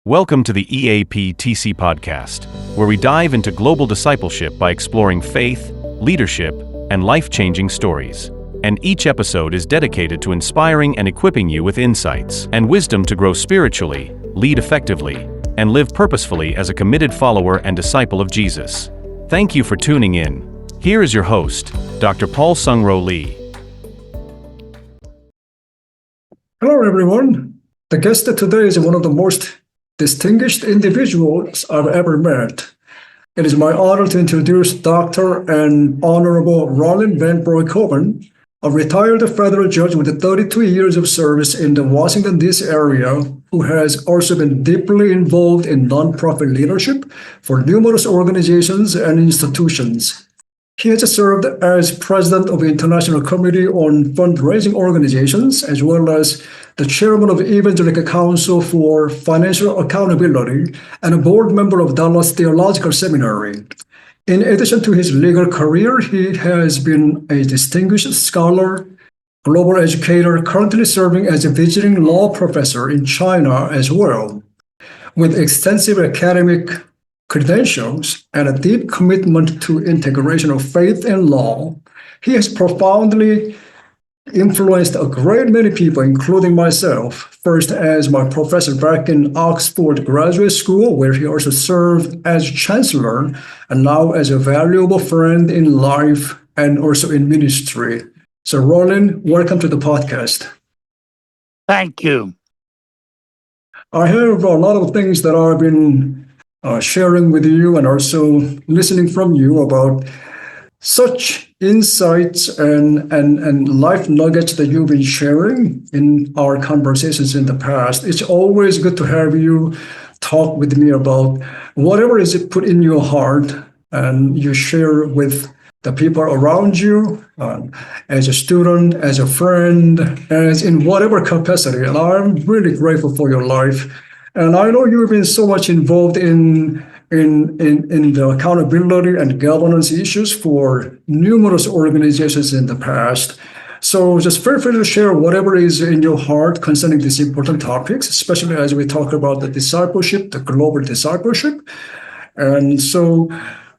Welcome to the EAPTC podcast, where we dive into global discipleship by exploring faith, leadership, and life-changing stories. And each episode is dedicated to inspiring and equipping you with insights and wisdom to grow spiritually, lead effectively, and live purposefully as a committed follower and disciple of Jesus. Thank you for tuning in. Here is your host, Dr. Paul Sungro Lee. Hello, everyone. The guest today is one of the most distinguished individuals I've ever met. It is my honor to introduce Dr. and Honorable Rollin Van Broekhoven, a retired federal judge with 32 years of service in the Washington, D.C. area, who has also been deeply involved in nonprofit leadership for numerous organizations and institutions. He has served as president of the International Committee on Fundraising Organizations, as well as the chairman of Evangelical Council for Financial Accountability and a board member of Dallas Theological Seminary. In addition to his legal career, he has been a distinguished scholar, global educator, currently serving as a visiting law professor in China as well. With extensive academic credentials and a deep commitment to integration of faith and law, he has profoundly influenced a great many people, including myself, first as my professor back in Oxford Graduate School, where he also served as chancellor, and now as a valuable friend in life and also in ministry. So, Rollin, welcome to the podcast. Thank you. I have a lot of things that I've been sharing with you and also listening from you about such insights and life nuggets that you've been sharing in our conversations in the past. It's always good to have you talk with me about whatever is put in your heart and you share with the people around you, as a student, as a friend, as in whatever capacity. And I'm really grateful for your life. And I know you've been so much involved in the accountability and governance issues for numerous organizations in the past. So just feel free to share whatever is in your heart concerning these important topics, especially as we talk about the discipleship, the global discipleship. And so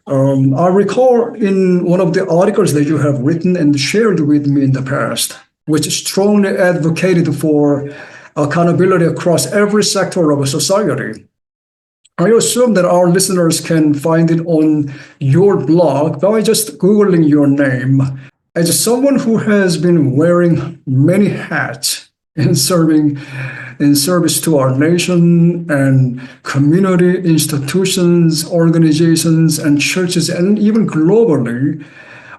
I recall in one of the articles that you have written and shared with me in the past, which strongly advocated for accountability across every sector of a society. I assume that our listeners can find it on your blog by just Googling your name. As someone who has been wearing many hats in service to our nation and community, institutions, organizations, and churches, and even globally,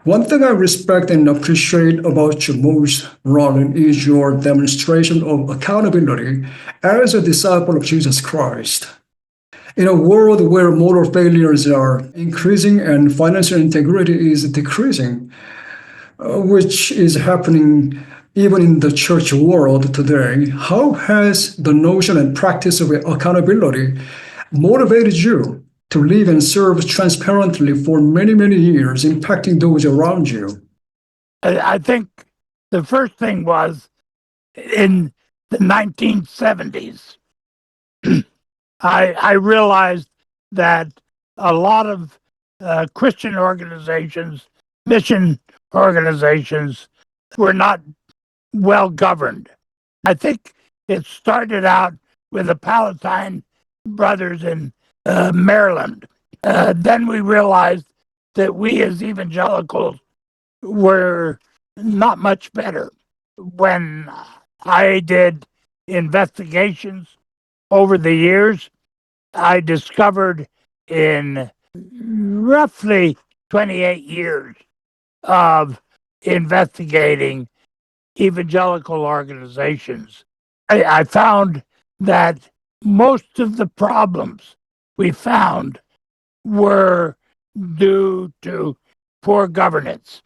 one thing I respect and appreciate about you most, Rollin, is your demonstration of accountability as a disciple of Jesus Christ. In a world where moral failures are increasing and financial integrity is decreasing, which is happening even in the church world today, how has the notion and practice of accountability motivated you to live and serve transparently for many, many years, impacting those around you? I think the first thing was in the 1970s, I realized that a lot of Christian organizations, mission organizations, were not well governed. I think it started out with the Palatine brothers in Maryland. Then we realized that we as evangelicals were not much better. When I did investigations over the years, I discovered in roughly 28 years of investigating evangelical organizations, I found that most of the problems we found were due to poor governance.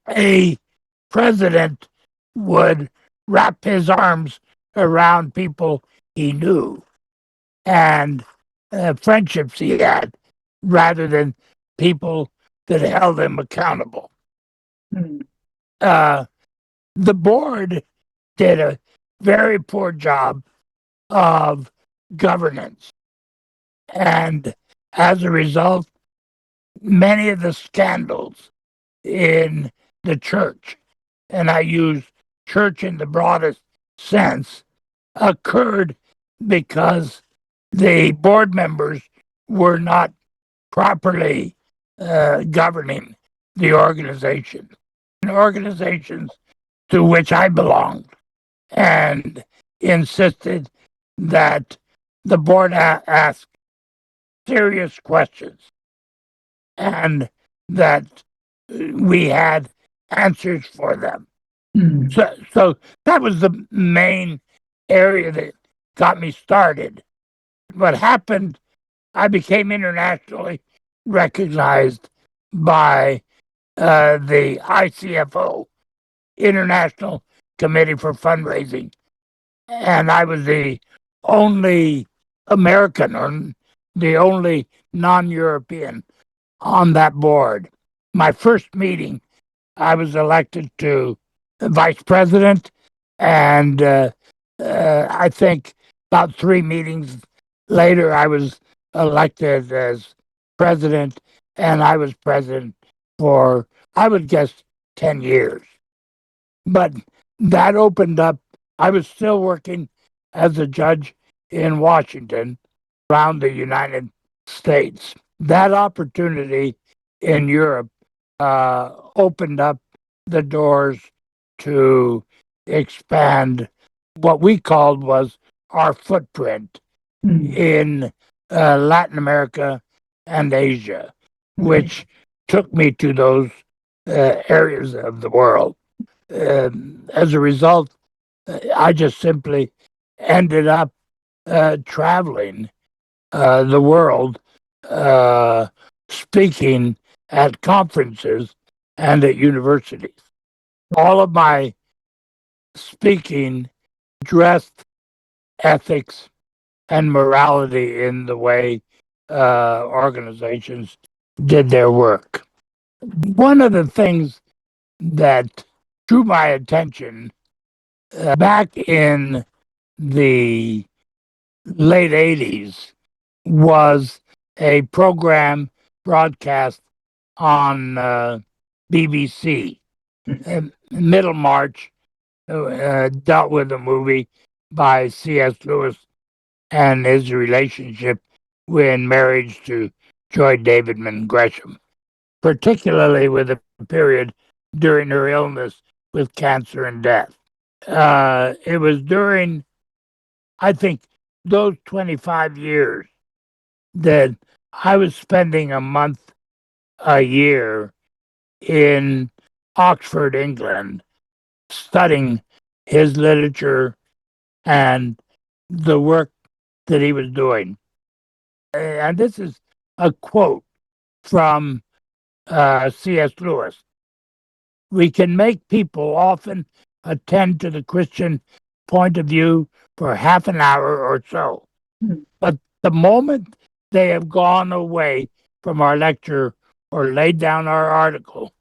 A president would wrap his arms around people he knew and friendships he had, rather than people that held him accountable. The board did a very poor job of governance. And as a result, many of the scandals in the church, and I use church in the broadest sense, occurred because the board members were not properly governing the organization. Organizations to which I belonged, and insisted that the board ask serious questions and that we had answers for them. So that was the main area that got me started. What happened, I became internationally recognized by the ICFO, International Committee for Fundraising, and I was the only American or the only non-European on that board. My first meeting, I was elected to vice president, and I think about 3 meetings later, I was elected as president, and I was president for, I would guess, 10 years. But that opened up, I was still working as a judge in Washington around the United States. That opportunity in Europe opened up the doors to expand what we called was our footprint in Latin America and Asia, which took me to those areas of the world. As a result, I just simply ended up traveling the world, speaking at conferences and at universities. All of my speaking addressed ethics and morality in the way organizations did their work. One of the things that drew my attention back in the late 80s was a program broadcast on BBC. Middlemarch dealt with a movie by C.S. Lewis and his relationship in marriage to Joy Davidman Gresham, particularly with the period during her illness with cancer and death. It was during, I think, those 25 years that I was spending a month a year in Oxford, England, studying his literature and the work that he was doing. And this is a quote from C.S. Lewis. We can make people often attend to the Christian point of view for half an hour or so. But the moment they have gone away from our lecture or laid down our article,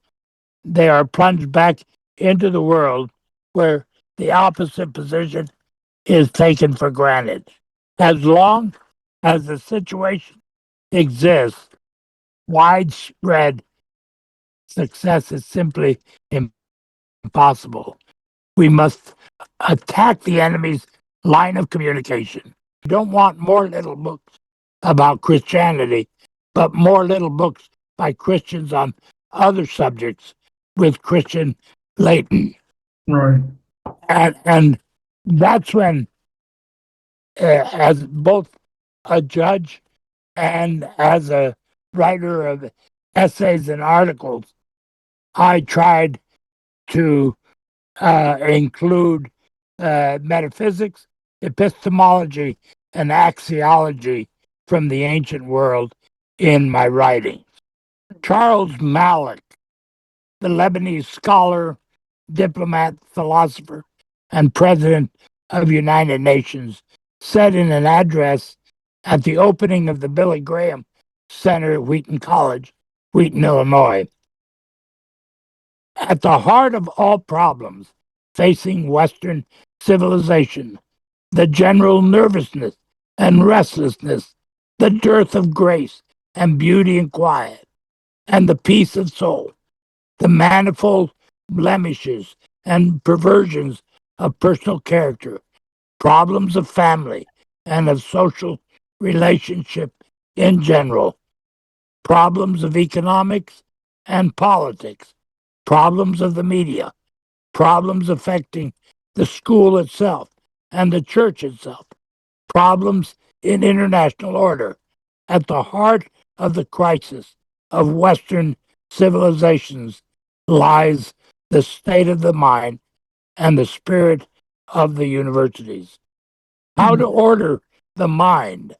they are plunged back into the world where the opposite position is taken for granted. As long as the situation exists, widespread success is simply impossible. We must attack the enemy's line of communication. We don't want more little books about Christianity, but more little books by Christians on other subjects with Christian latent. Right. And that's when, as both a judge and as a writer of essays and articles, I tried to include metaphysics, epistemology, and axiology from the ancient world in my writing. Charles Malik, the Lebanese scholar, diplomat, philosopher, and president of the United Nations, said in an address at the opening of the Billy Graham Center at Wheaton College, Wheaton, Illinois, at the heart of all problems facing Western civilization the general nervousness and restlessness, the dearth of grace and beauty and quiet, and the peace of soul, the manifold blemishes and perversions of personal character, problems of family and of social relationship in general, problems of economics and politics, problems of the media, problems affecting the school itself and the church itself, problems in international order. At the heart of the crisis of Western civilizations lies the state of the mind and the spirit of the universities. How to order the mind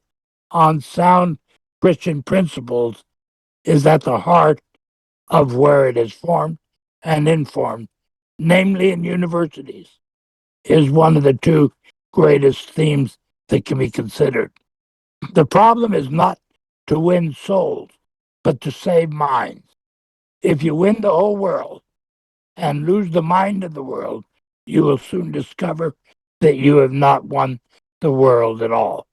on sound Christian principles is at the heart of where it is formed and informed, namely in universities, is one of the two greatest themes that can be considered. The problem is not to win souls, but to save minds. If you win the whole world and lose the mind of the world, you will soon discover that you have not won the world at all.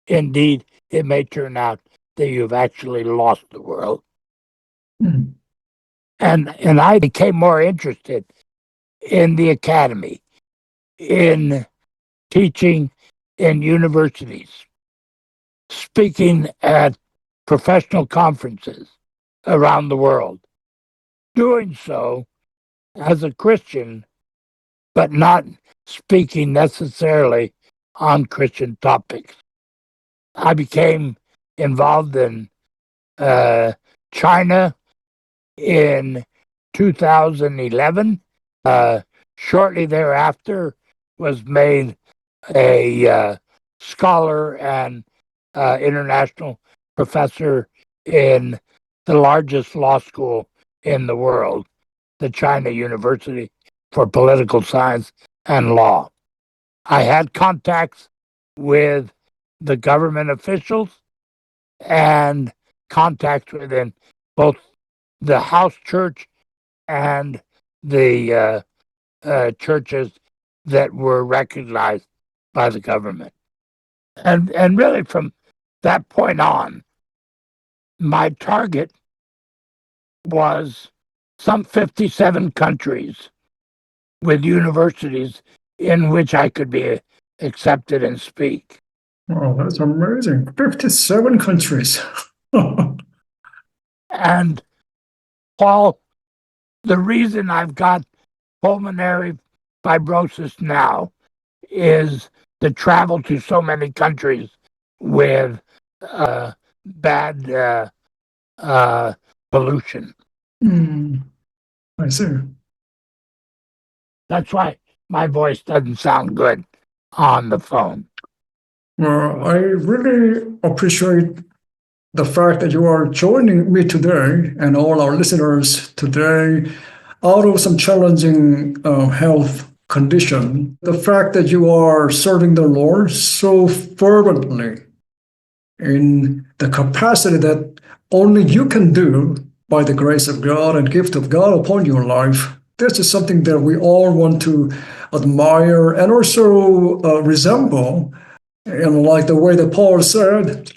Indeed, it may turn out that you've actually lost the world. Mm. And I became more interested in the academy, in teaching in universities, speaking at professional conferences around the world, doing so as a Christian, but not speaking necessarily on Christian topics. I became involved in China in 2011. Shortly thereafter, was made a scholar and international professor in the largest law school in the world, the China University for Political Science and Law. I had contacts with the government officials and contacts within both the house church and the churches that were recognized by the government. And really from that point on, my target was some 57 countries with universities in which I could be accepted and speak. Oh, that's amazing. 57 countries. And Paul, the reason I've got pulmonary fibrosis now is to travel to so many countries with bad pollution. I see. That's why my voice doesn't sound good on the phone. Well, I really appreciate the fact that you are joining me today and all our listeners today out of some challenging health condition. The fact that you are serving the Lord so fervently in the capacity that only you can do by the grace of God and gift of God upon your life. This is something that we all want to admire and also resemble. And like the way that Paul said,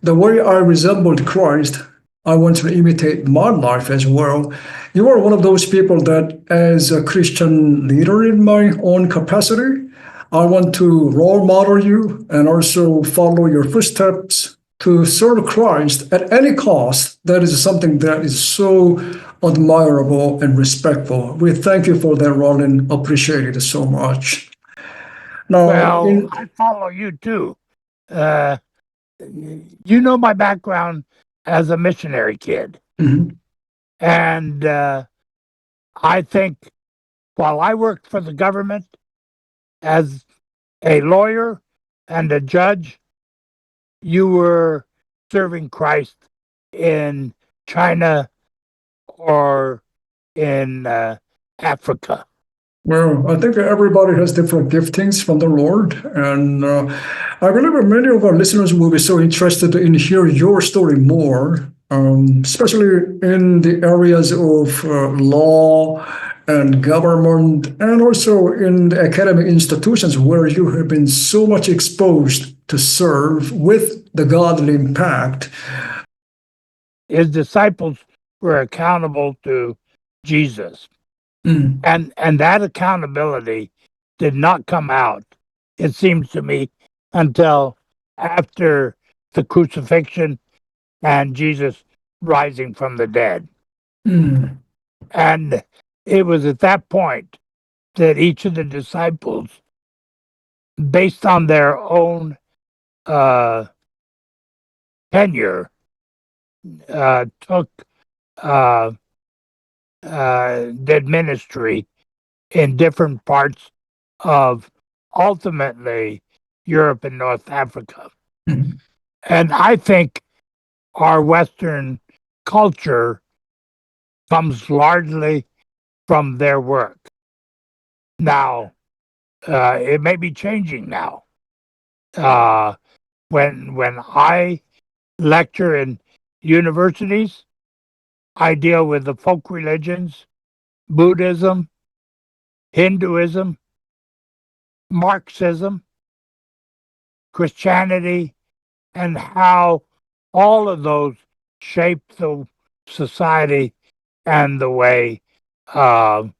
the way I resembled Christ, I want to imitate my life as well. You are one of those people that, as a Christian leader in my own capacity, I want to role model you and also follow your footsteps to serve Christ at any cost. That is something that is so admirable and respectful. We thank you for that, Rollin. Appreciate it so much. Now, Well, I follow you too. You know my background as a missionary kid. Mhm. And I think while I worked for the government as a lawyer and a judge, you were serving Christ in China or in Africa. Well, I think everybody has different giftings from the Lord. And I believe that many of our listeners will be so interested in hear your story more, especially in the areas of law and government, and also in the academic institutions where you have been so much exposed to serve with the godly impact. His disciples were accountable to Jesus. Mm. And that accountability did not come out, it seems to me, until after the crucifixion and Jesus rising from the dead. Mm. And it was at that point that each of the disciples, based on their own tenure, took did ministry in different parts of ultimately Europe and North Africa. Mm. And I think our Western culture comes largely from their work. Now, it may be changing now. When I lecture in universities, I deal with the folk religions, Buddhism, Hinduism, Marxism, Christianity, and how all of those shape the society and the way the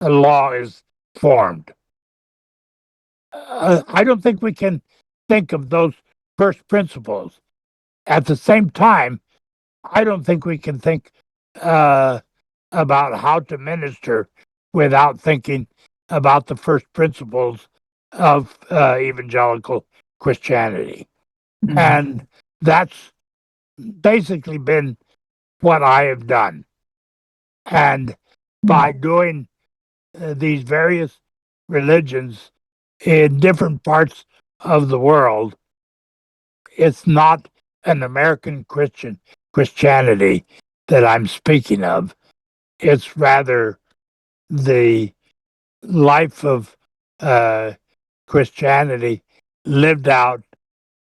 law is formed. I don't think we can think of those first principles. At the same time, I don't think we can think about how to minister without thinking about the first principles of evangelical Christianity. Mm. And that's basically been what I have done. And by doing these various religions in different parts of the world, it's not an American Christianity that I'm speaking of. It's rather the life of Christianity lived out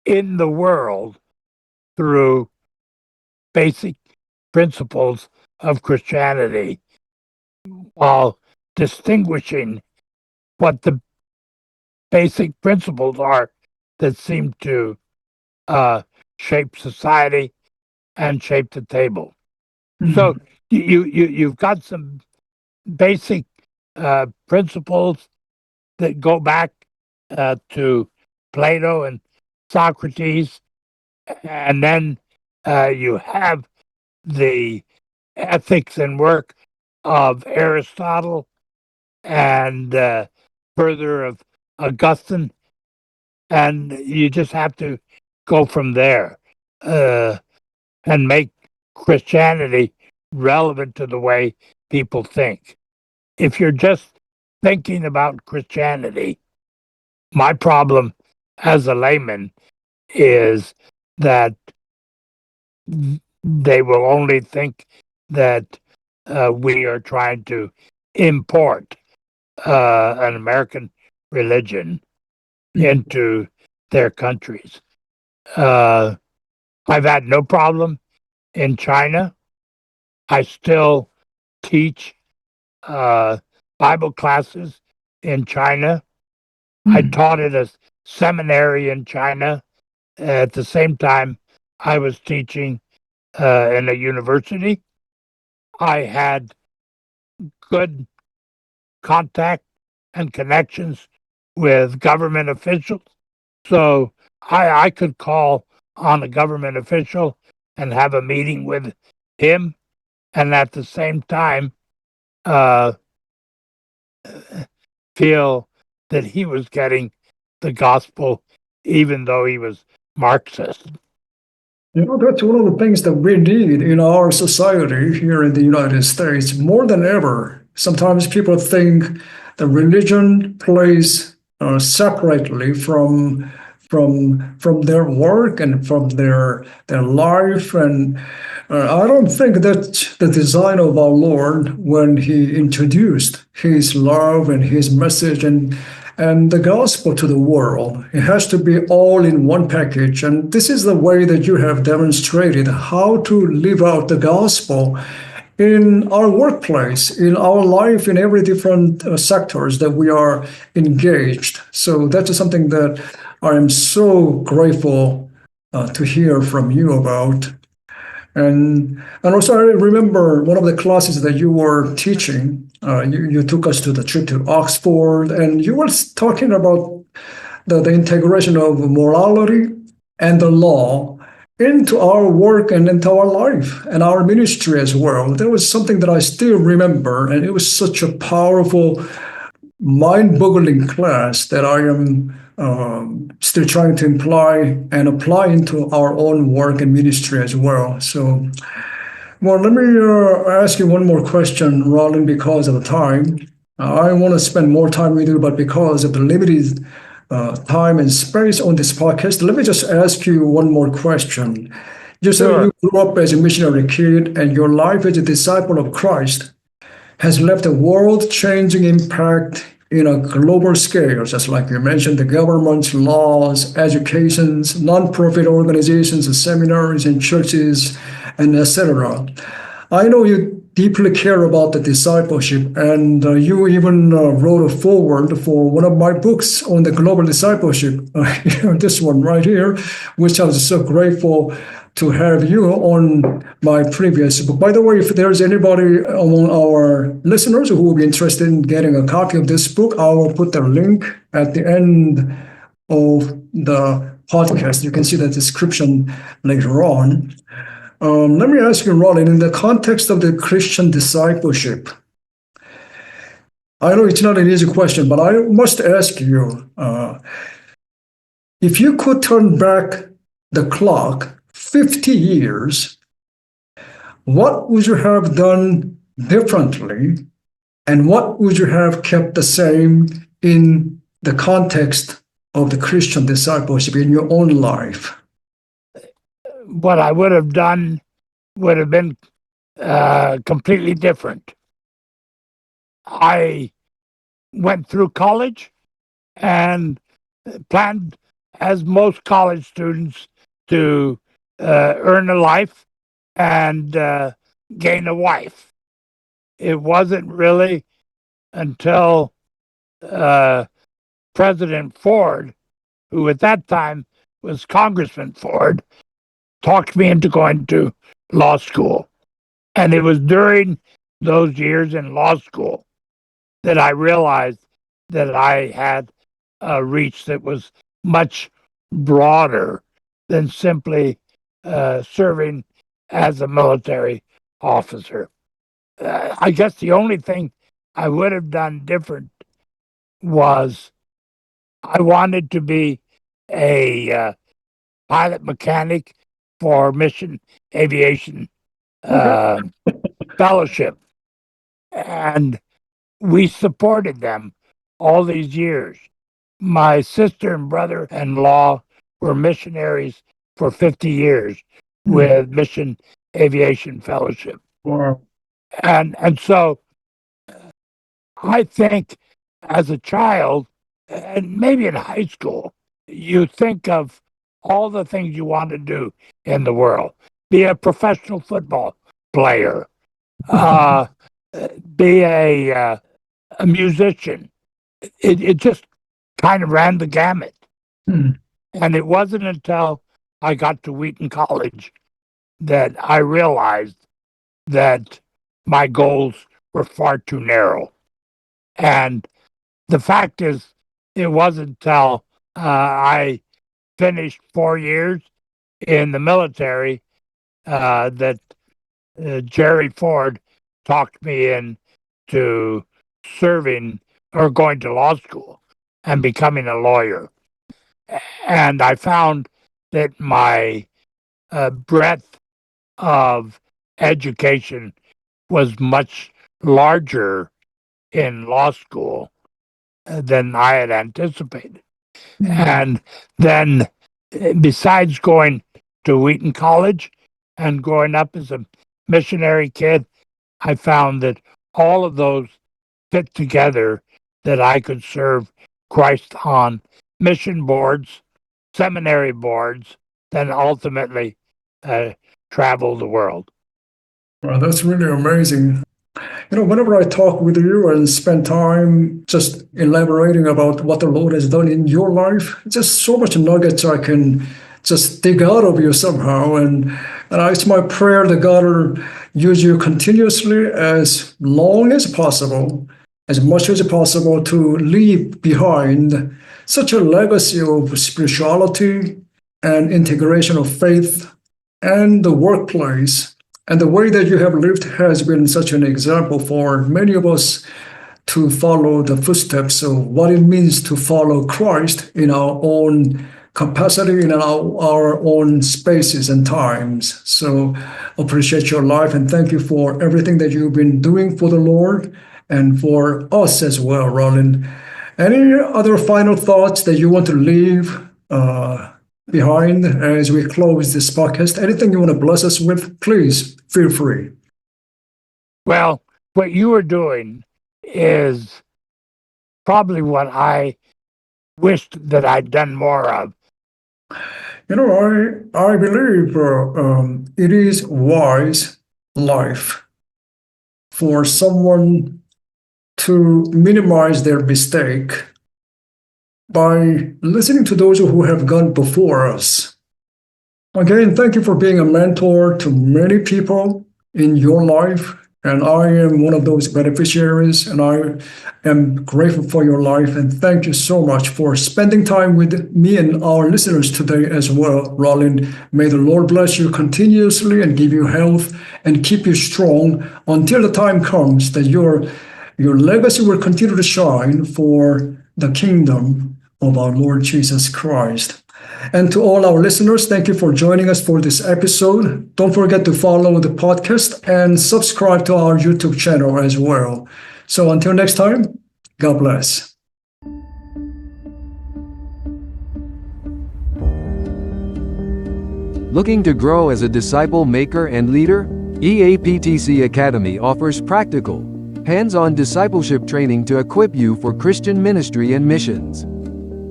in the world through basic principles of Christianity, while distinguishing what the basic principles are that seem to shape society and shape the table. Mm. So you've got some basic principles that go back to Plato and Socrates, and then you have the ethics and work of Aristotle and further of Augustine, and you just have to go from there and make Christianity relevant to the way people think. If you're just thinking about Christianity, my problem as a layman is that they will only think that we are trying to import an American religion into their countries. I've had no problem in China. I still teach Bible classes in China. I taught at a seminary in China. At the same time, I was teaching in a university. I had good contact and connections with government officials. So I could call on a government official and have a meeting with him, and at the same time feel that he was getting the gospel, even though he was Marxist. That's one of the things that we need in our society here in the United States more than ever. Sometimes people think that religion plays separately from their work and from their life, and I don't think that the design of our Lord when He introduced His love and His message and the gospel to the world. It has to be all in one package. And this is the way that you have demonstrated how to live out the gospel in our workplace, in our life, in every different sectors that we are engaged. So that's just something that I am so grateful to hear from you about. And also, I remember one of the classes that you were teaching. You took us to the trip to Oxford, and you were talking about the integration of morality and the law into our work and into our life and our ministry as well. That was something that I still remember, and it was such a powerful, mind-boggling class that I am still trying to imply and apply into our own work and ministry as well. So, well, let me ask you one more question, Rollin, because of the time. I want to spend more time with you, but because of the limited time and space on this podcast, let me just ask you one more question. You said Sure. you grew up as a missionary kid, and your life as a disciple of Christ has left a world-changing impact in a global scale, just like you mentioned, the governments, laws, educations, non-profit organizations, seminaries, and churches, and etc. I know you deeply care about the discipleship, and you even wrote a foreword for one of my books on the global discipleship. This one right here, which I was so grateful to have you on my previous book. By the way, if there's anybody among our listeners who will be interested in getting a copy of this book, I will put the link at the end of the podcast. You can see the description later on. Let me ask you, Rollin, in the context of the Christian discipleship, I know it's not an easy question, but I must ask you, if you could turn back the clock 50 years, what would you have done differently? And what would you have kept the same in the context of the Christian discipleship in your own life? What I would have done would have been completely different. I went through college and planned, as most college students, to earn a life and gain a wife. It wasn't really until President Ford, who at that time was Congressman Ford, talked me into going to law school. And it was during those years in law school that I realized that I had a reach that was much broader than simply serving as a military officer. I guess the only thing I would have done different was I wanted to be a pilot mechanic for Mission Aviation Fellowship. And we supported them all these years. My sister and brother-in-law were missionaries for 50 years with Mission Aviation Fellowship. Wow. And so I think as a child, and maybe in high school, you think of all the things you want to do in the world. Be a professional football player, be a musician. It just kind of ran the gamut. Hmm. And it wasn't until I got to Wheaton College that I realized that my goals were far too narrow. And the fact is, it wasn't until I finished 4 years in the military that Jerry Ford talked me into serving or going to law school and becoming a lawyer. And I found that my breadth of education was much larger in law school than I had anticipated. And then, besides going to Wheaton College and growing up as a missionary kid, I found that all of those fit together, that I could serve Christ on mission boards, seminary boards, then ultimately travel the world. Well, that's really amazing. Whenever I talk with you and spend time just elaborating about what the Lord has done in your life, just so much nuggets I can just dig out of you somehow. And it's my prayer that God will use you continuously as long as possible, as much as possible, to leave behind such a legacy of spirituality and integration of faith and the workplace. And the way that you have lived has been such an example for many of us to follow the footsteps of what it means to follow Christ in our own capacity, in our own spaces and times. So appreciate your life and thank you for everything that you've been doing for the Lord and for us as well, Rollin. Any other final thoughts that you want to leave behind as we close this podcast? Anything you want to bless us with, please feel free. Well, what you are doing is probably what I wished that I'd done more of. I believe it is wise life for someone to minimize their mistake by listening to those who have gone before us. Again, thank you for being a mentor to many people in your life. And I am one of those beneficiaries, and I am grateful for your life. And thank you so much for spending time with me and our listeners today as well, Rollin. May the Lord bless you continuously and give you health and keep you strong until the time comes that your legacy will continue to shine for the kingdom of our Lord Jesus Christ. And to all our listeners, thank you for joining us for this episode. Don't forget to follow the podcast and subscribe to our YouTube channel as well. So until next time, God bless. Looking to grow as a disciple maker and leader? EAPTC Academy offers practical, hands-on discipleship training to equip you for Christian ministry and missions.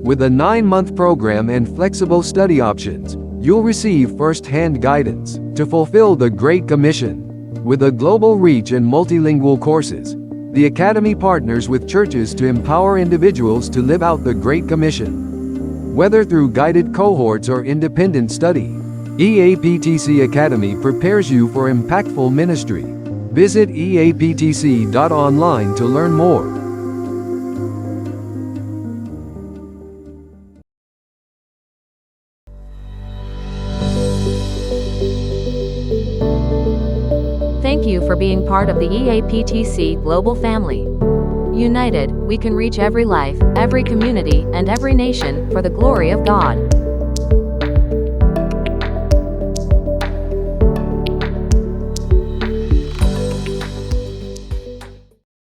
With a 9-month program and flexible study options, you'll receive first-hand guidance to fulfill the Great Commission. With a global reach and multilingual courses, the Academy partners with churches to empower individuals to live out the Great Commission. Whether through guided cohorts or independent study, EAPTC Academy prepares you for impactful ministry. Visit eaptc.online to learn more. Thank you for being part of the EAPTC global family. United, we can reach every life, every community, and every nation for the glory of God.